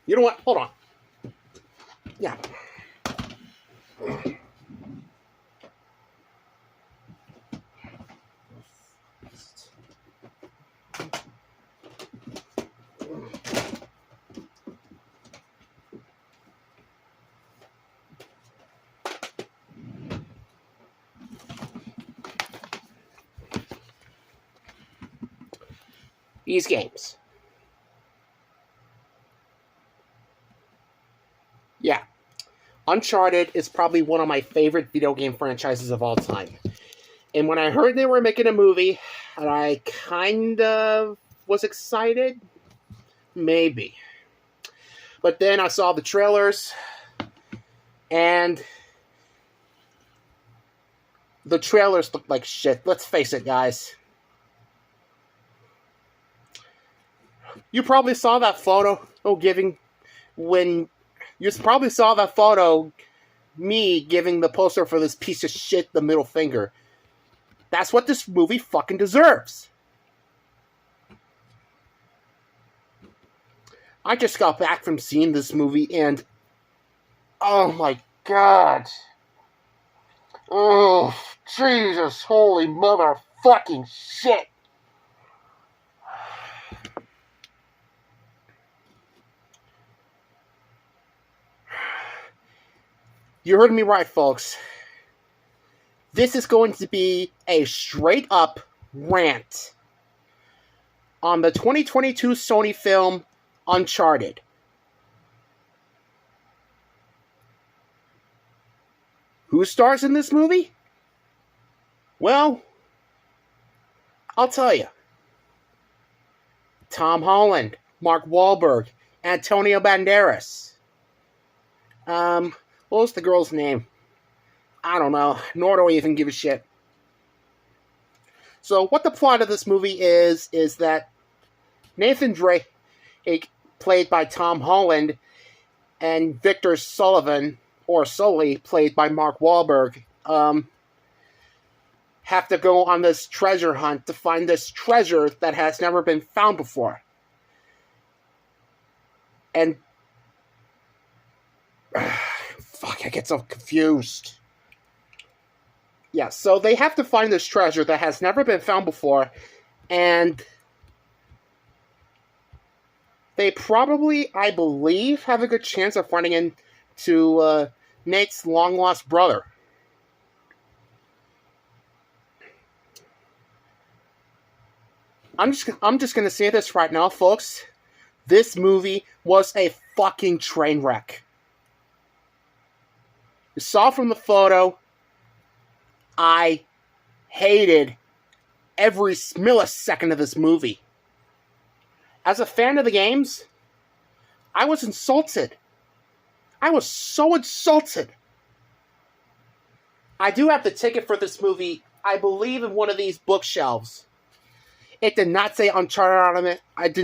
You know what? Hold on. Yeah. These games. Yeah. Uncharted is probably one of my favorite video game franchises of all time. And when I heard they were making a movie, and I kind of was excited, maybe. But then I saw the trailers, and the trailers looked like shit. Let's face it, guys. You probably saw that photo me giving the poster for this piece of shit the middle finger. That's what this movie fucking deserves. I just got back from seeing this movie and... oh my god. Oh, Jesus, holy motherfucking shit. You heard me right, folks. This is going to be a straight-up rant on the 2022 Sony film Uncharted. Who stars in this movie? Well, I'll tell you. Tom Holland, Mark Wahlberg, Antonio Banderas. What was the girl's name? I don't know, nor do I even give a shit. So what the plot of this movie is that Nathan Drake, played by Tom Holland, and Victor Sullivan, or Sully, played by Mark Wahlberg, have to go on this treasure hunt to find this treasure that has never been found before. And... fuck, I get so confused. Yeah, so they have to find this treasure that has never been found before, and they probably, I believe, have a good chance of running into Nate's long-lost brother. I'm just gonna say this right now, folks. This movie was a fucking train wreck. You saw from the photo, I hated every millisecond of this movie. As a fan of the games, I was insulted. I was so insulted. I do have the ticket for this movie, I believe, in one of these bookshelves. It did not say Uncharted on it. It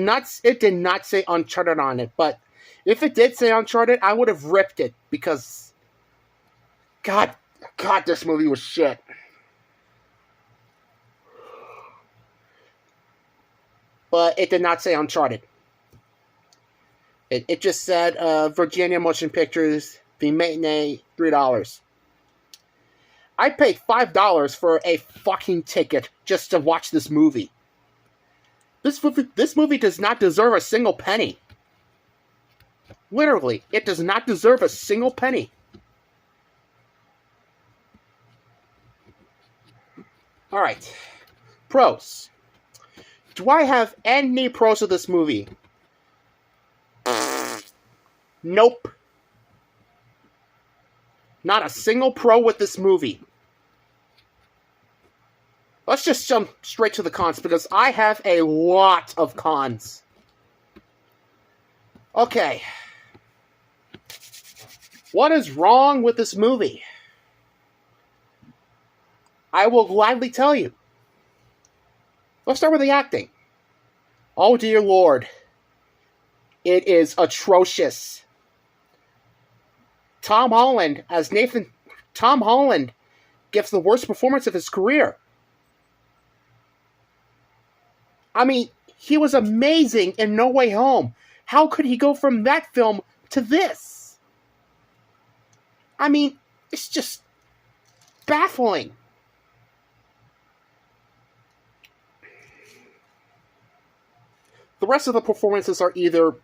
did not say Uncharted on it, but if it did say Uncharted, I would have ripped it, because God, this movie was shit. But it did not say Uncharted. It just said Virginia Motion Pictures, the matinee, $3. I paid $5 for a fucking ticket just to watch this movie. This movie does not deserve a single penny. Literally, it does not deserve a single penny. Alright. Pros. Do I have any pros of this movie? Nope. Not a single pro with this movie. Let's just jump straight to the cons, because I have a lot of cons. Okay. What is wrong with this movie? I will gladly tell you. Let's start with the acting. Oh dear Lord. It is atrocious. Tom Holland as Nathan... Tom Holland gives the worst performance of his career. I mean, he was amazing in No Way Home. How could he go from that film to this? I mean, it's just baffling. The rest of the performances are either...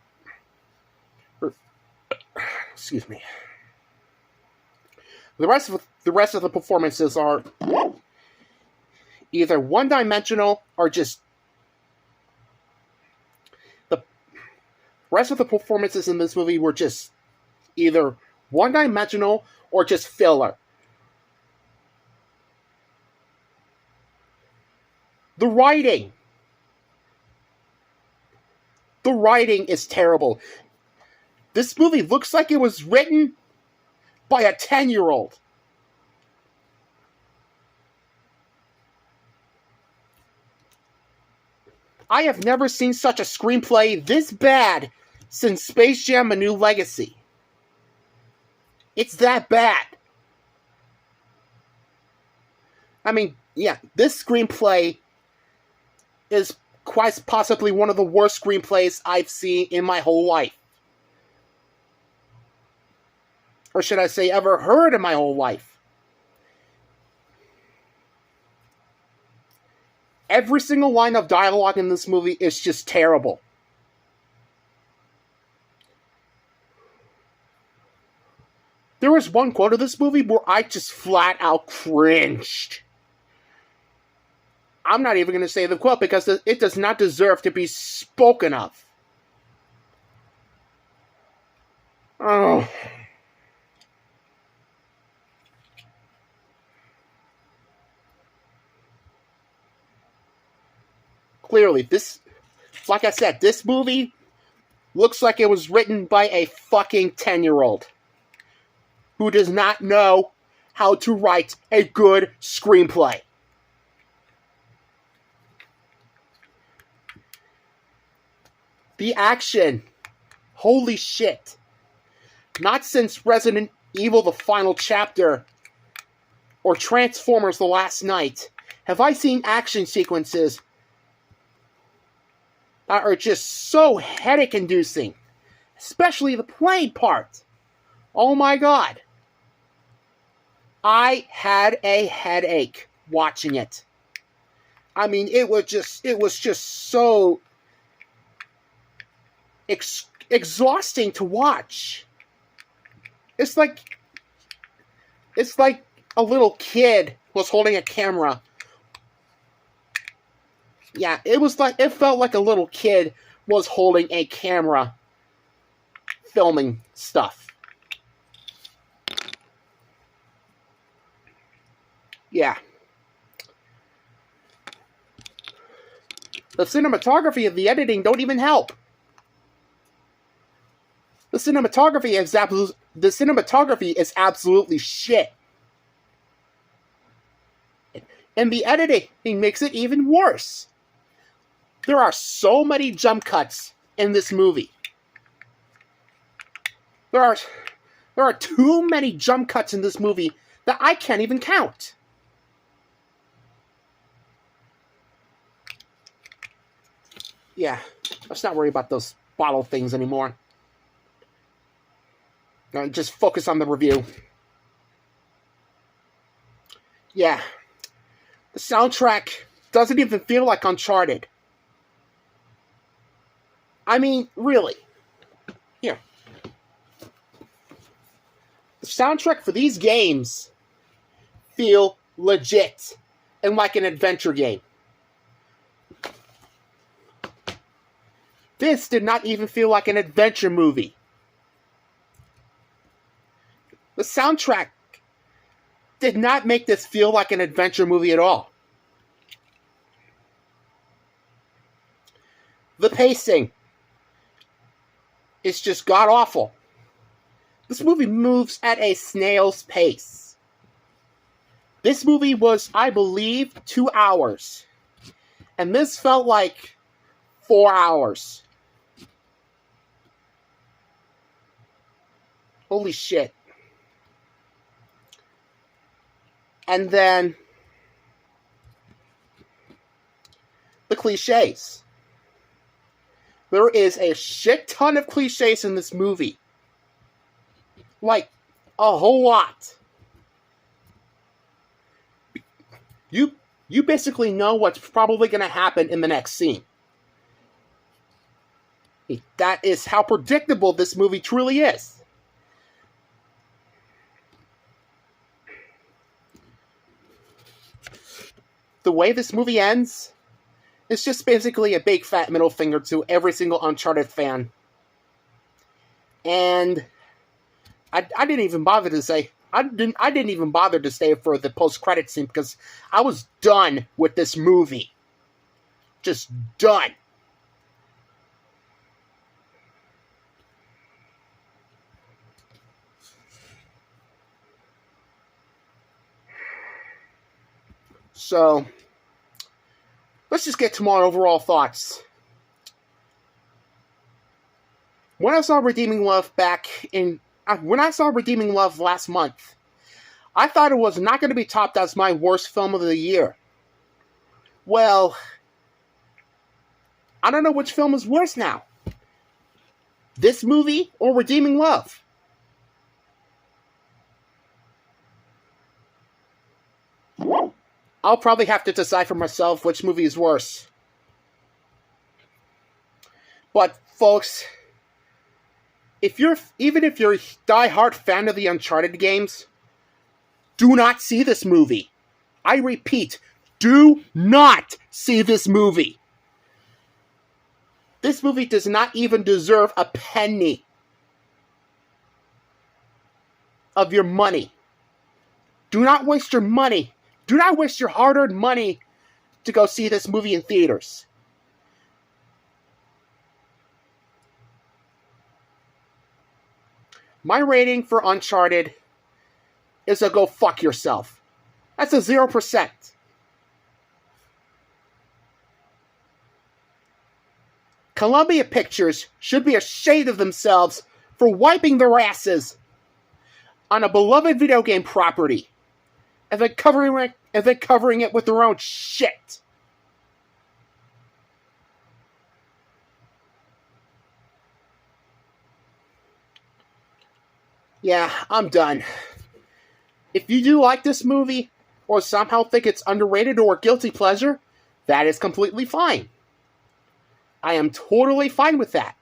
excuse me. The rest of the performances are either one-dimensional or just... The rest of the performances in this movie were just either one-dimensional or just filler. The writing is terrible. This movie looks like it was written by a 10-year-old. I have never seen such a screenplay this bad since Space Jam: A New Legacy. It's that bad. I mean, yeah, this screenplay is quite possibly one of the worst screenplays I've seen in my whole life. Or should I say, ever heard in my whole life. Every single line of dialogue in this movie is just terrible. There was one quote of this movie where I just flat out cringed. I'm not even going to say the quote because it does not deserve to be spoken of. Oh. Clearly, like I said, this movie looks like it was written by a fucking 10-year-old who does not know how to write a good screenplay. The action, holy shit. Not since Resident Evil: The Final Chapter or Transformers: The Last Night have I seen action sequences that are just so headache-inducing. Especially the plane part. Oh my god. I had a headache watching it. I mean, it was just so exhausting to watch. It's like a little kid was holding a camera. Yeah, it felt like a little kid was holding a camera filming stuff. Yeah. The cinematography and the editing don't even help. The cinematography is absolutely shit. And the editing makes it even worse. There are so many jump cuts in this movie. There are too many jump cuts in this movie that I can't even count. Yeah, let's not worry about those bottle things anymore. Just focus on the review. Yeah. The soundtrack doesn't even feel like Uncharted. I mean, really. Here. The soundtrack for these games feel legit and like an adventure game. This did not even feel like an adventure movie. The soundtrack did not make this feel like an adventure movie at all. The pacing is just god-awful. This movie moves at a snail's pace. This movie was, I believe, 2 hours. And this felt like 4 hours. Holy shit. And then the cliches. There is a shit ton of cliches in this movie. Like, a whole lot. You basically know what's probably going to happen in the next scene. That is how predictable this movie truly is. The way this movie ends is just basically a big fat middle finger to every single Uncharted fan. And I didn't even bother to say, I didn't even bother to stay for the post-credit scene because I was done with this movie. Just done. So, let's just get to my overall thoughts. When I saw Redeeming Love last month, I thought it was not going to be topped as my worst film of the year. Well, I don't know which film is worse now. This movie or Redeeming Love? I'll probably have to decide for myself which movie is worse. But, folks, even if you're a die-hard fan of the Uncharted games, do not see this movie. I repeat, do not see this movie. This movie does not even deserve a penny of your money. Do not waste your money. Do not waste your hard-earned money to go see this movie in theaters. My rating for Uncharted is a go fuck yourself. That's a 0%. Columbia Pictures should be ashamed of themselves for wiping their asses on a beloved video game property and then covering it with their own shit. Yeah, I'm done. If you do like this movie, or somehow think it's underrated or a guilty pleasure, that is completely fine. I am totally fine with that.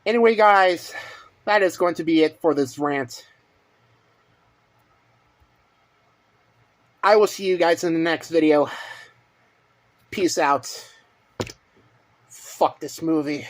Anyway, guys, that is going to be it for this rant. I will see you guys in the next video. Peace out. Fuck this movie.